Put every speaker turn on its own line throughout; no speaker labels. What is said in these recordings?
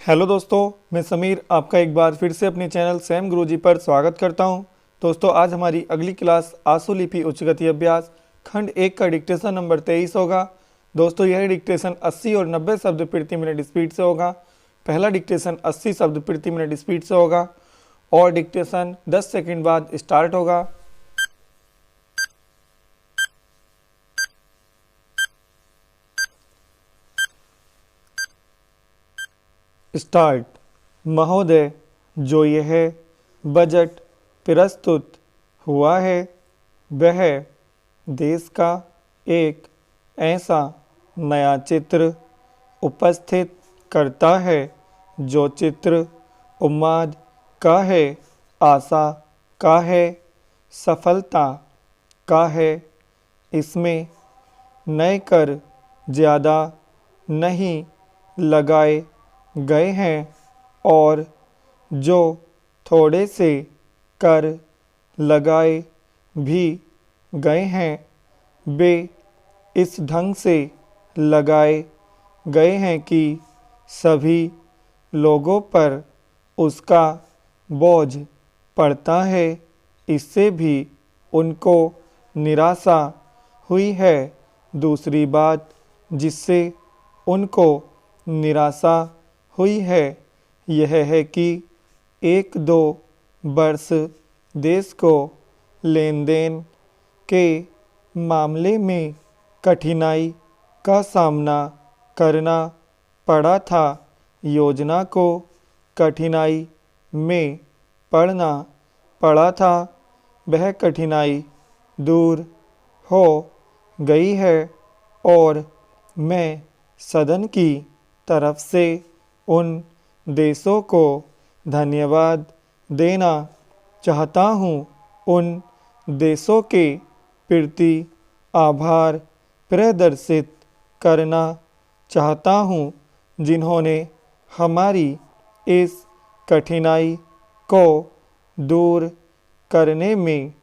Hello दोस्तों, मैं समीर आपका एक बार फिर से अपने चैनल सैम गुरुजी पर स्वागत करता हूं। दोस्तों, आज हमारी अगली क्लास आशुलिपि उच्च गति अभ्यास खंड 1 का डिक्टेशन नंबर 23 होगा। दोस्तों, यह डिक्टेशन 80 और 90 शब्द प्रति मिनट स्पीड से होगा। पहला डिक्टेशन 80 शब्द प्रति मिनट स्पीड से होगा और डिक्टेशन 10 सेकेंड बाद स्टार्ट होगा। स्टार्ट। महोदय, जो यह बजट प्रस्तुत हुआ है वह देश का एक ऐसा नया चित्र उपस्थित करता है जो चित्र उम्मीद का है, आशा का है, सफलता का है। इसमें नए कर ज़्यादा नहीं लगाए गए हैं और जो थोड़े से कर लगाए भी गए हैं वे इस ढंग से लगाए गए हैं कि सभी लोगों पर उसका बोझ पड़ता है। इससे भी उनको निराशा हुई है। दूसरी बात जिससे उनको निराशा हुई है यह है कि 1-2 वर्ष देश को लेन देन के मामले में कठिनाई का सामना करना पड़ा था। योजना को कठिनाई में पड़ना पड़ा था, वह कठिनाई दूर हो गई है और मैं सदन की तरफ से उन देशों को धन्यवाद देना चाहता हूँ, उन देशों के प्रति आभार प्रदर्शित करना चाहता हूँ जिन्होंने हमारी इस कठिनाई को दूर करने में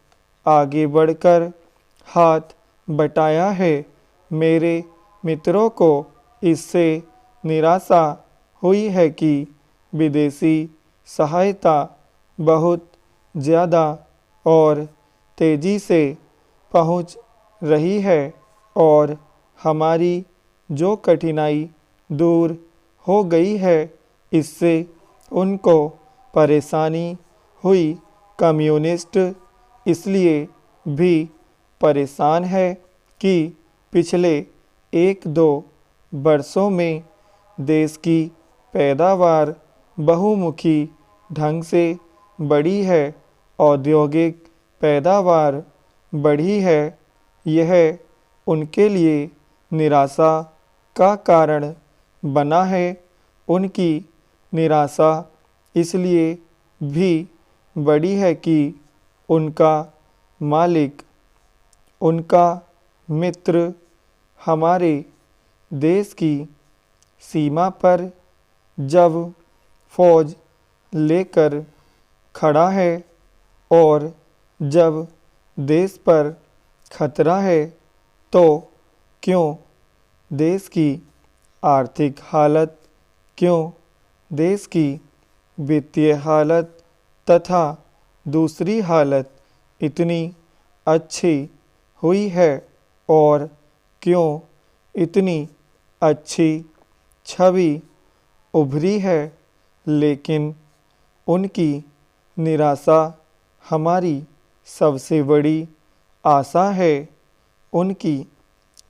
आगे बढ़कर हाथ बटाया है। मेरे मित्रों को इससे निराशा हुई है कि विदेशी सहायता बहुत ज़्यादा और तेज़ी से पहुंच रही है और हमारी जो कठिनाई दूर हो गई है इससे उनको परेशानी हुई। कम्युनिस्ट इसलिए भी परेशान है कि पिछले 1-2 वर्षों में देश की पैदावार बहुमुखी ढंग से बढ़ी है, औद्योगिक पैदावार बढ़ी है। यह उनके लिए निराशा का कारण बना है। उनकी निराशा इसलिए भी बढ़ी है कि उनका मालिक, उनका मित्र हमारे देश की सीमा पर जब फौज लेकर खड़ा है और जब देश पर खतरा है तो क्यों देश की आर्थिक हालत, क्यों देश की वित्तीय हालत तथा दूसरी हालत इतनी अच्छी हुई है और क्यों इतनी अच्छी छवि उभरी है, लेकिन उनकी निराशा हमारी सबसे बड़ी आशा है। उनकी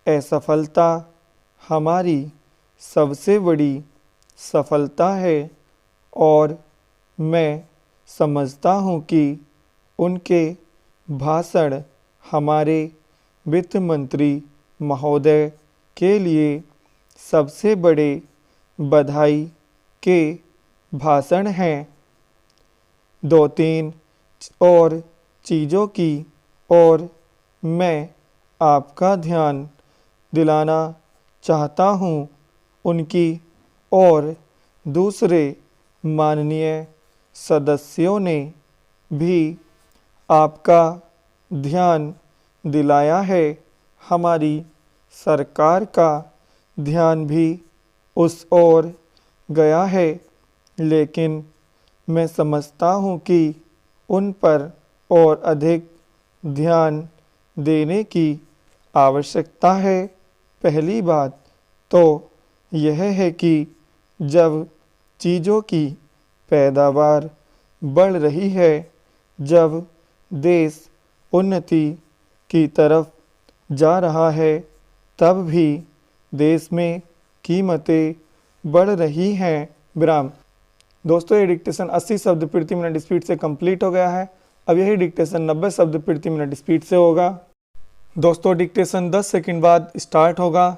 असफलता हमारी सबसे बड़ी सफलता है और मैं समझता हूँ कि उनके भाषण हमारे वित्त मंत्री महोदय के लिए सबसे बड़े बधाई के भाषण हैं। 2-3 और चीज़ों की और मैं आपका ध्यान दिलाना चाहता हूँ। उनकी और दूसरे माननीय सदस्यों ने भी आपका ध्यान दिलाया है। हमारी सरकार का ध्यान भी उस ओर गया है लेकिन मैं समझता हूँ कि उन पर और अधिक ध्यान देने की आवश्यकता है। पहली बात तो यह है कि जब चीज़ों की पैदावार बढ़ रही है, जब देश उन्नति की तरफ जा रहा है, तब भी देश में कीमतें बढ़ रही हैं। विराम। दोस्तों, ये डिक्टेशन 80 शब्द प्रति मिनट स्पीड से कंप्लीट हो गया है। अब यही डिक्टेशन 90 शब्द प्रति मिनट स्पीड से होगा। दोस्तों, डिक्टेशन 10 सेकंड बाद स्टार्ट होगा।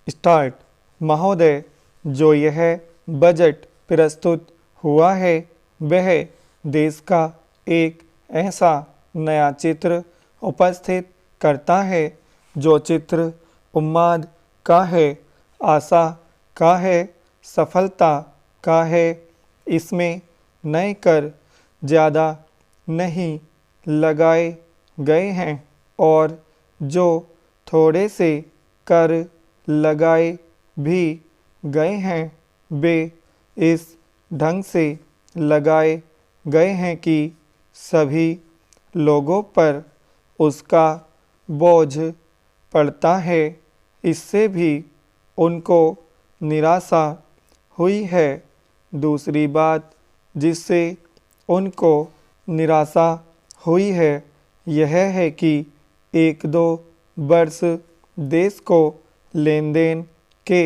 स्टार्ट। महोदय, जो यह बजट प्रस्तुत हुआ है वह देश का एक ऐसा नया चित्र उपस्थित करता है जो चित्र उम्मीद का है, आशा का है, सफलता का है। इसमें नए कर ज़्यादा नहीं लगाए गए हैं और जो थोड़े से कर लगाए भी गए हैं वे इस ढंग से लगाए गए हैं कि सभी लोगों पर उसका बोझ पड़ता है। इससे भी उनको निराशा हुई है। दूसरी बात जिससे उनको निराशा हुई है यह है कि 1-2 वर्ष देश को लेन देन के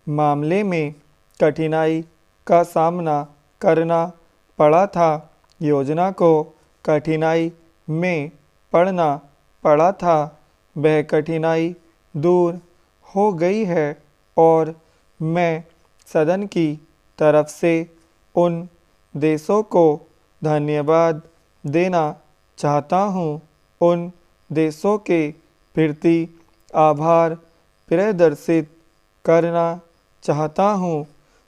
मामले में कठिनाई का सामना करना पड़ा था। योजना को कठिनाई में पड़ना पड़ा था, वह कठिनाई दूर हो गई है और मैं सदन की तरफ से उन देशों को धन्यवाद देना चाहता हूँ, उन देशों के प्रति आभार प्रदर्शित करना चाहता हूँ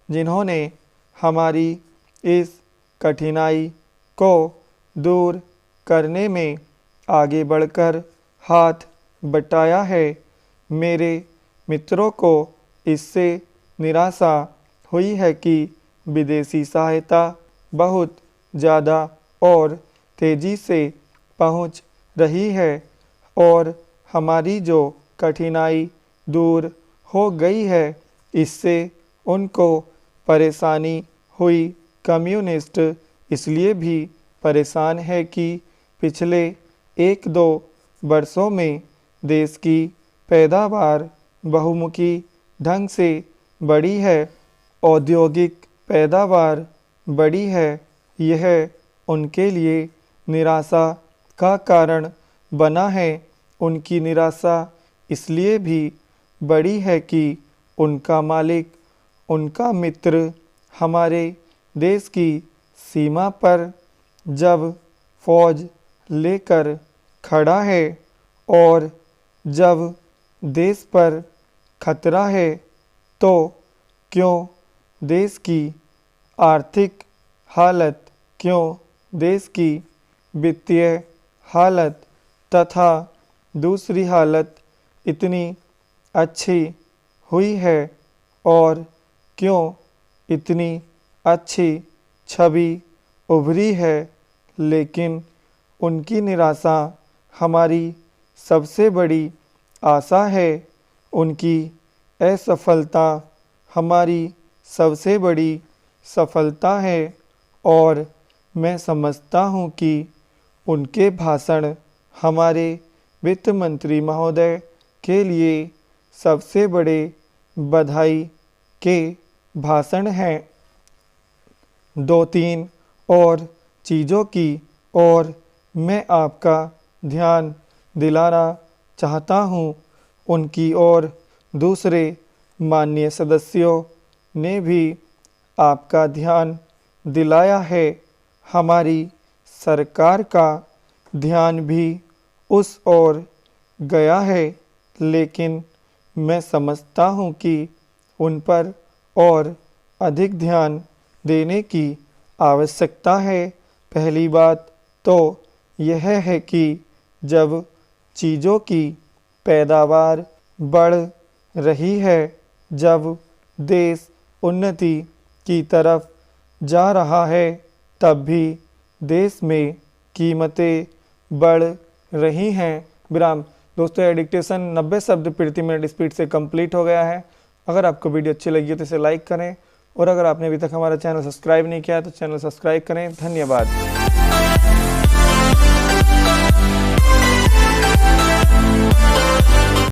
जिन्होंने हमारी इस कठिनाई को दूर करने में आगे बढ़कर हाथ बटाया है। मेरे मित्रों को इससे निराशा हुई है कि विदेशी सहायता बहुत ज़्यादा और तेज़ी से पहुंच रही है और हमारी जो कठिनाई दूर हो गई है इससे उनको परेशानी हुई। कम्युनिस्ट इसलिए भी परेशान है कि पिछले 1-2 वर्षों में देश की पैदावार बहुमुखी ढंग से बढ़ी है, औद्योगिक पैदावार बढ़ी है। यह उनके लिए निराशा का कारण बना है। उनकी निराशा इसलिए भी बढ़ी है कि उनका मालिक, उनका मित्र हमारे देश की सीमा पर जब फौज लेकर खड़ा है और जब देश पर खतरा है तो क्यों देश की आर्थिक हालत, क्यों देश की वित्तीय हालत तथा दूसरी हालत इतनी अच्छी हुई है और क्यों इतनी अच्छी छवि उभरी है। लेकिन उनकी निराशा हमारी सबसे बड़ी आशा है, उनकी असफलता हमारी सबसे बड़ी सफलता है और मैं समझता हूँ कि उनके भाषण हमारे वित्त मंत्री महोदय के लिए सबसे बड़े बधाई के भाषण हैं। 2-3 और चीज़ों की और मैं आपका ध्यान दिलाना चाहता हूँ। उनकी और दूसरे माननीय सदस्यों ने भी आपका ध्यान दिलाया है। हमारी सरकार का ध्यान भी उस ओर गया है, लेकिन मैं समझता हूँ कि उन पर और अधिक ध्यान देने की आवश्यकता है। पहली बात तो यह है कि जब चीज़ों की पैदावार बढ़ रही है, जब देश उन्नति की तरफ जा रहा है, तब भी देश में कीमतें बढ़ रही हैं। विराम। दोस्तों यह डिक्टेशन 90 शब्द प्रति मिनट स्पीड से कंप्लीट हो गया है। अगर आपको वीडियो अच्छी लगी हो तो इसे लाइक करें और अगर आपने अभी तक हमारा चैनल सब्सक्राइब नहीं किया है तो चैनल सब्सक्राइब करें। धन्यवाद।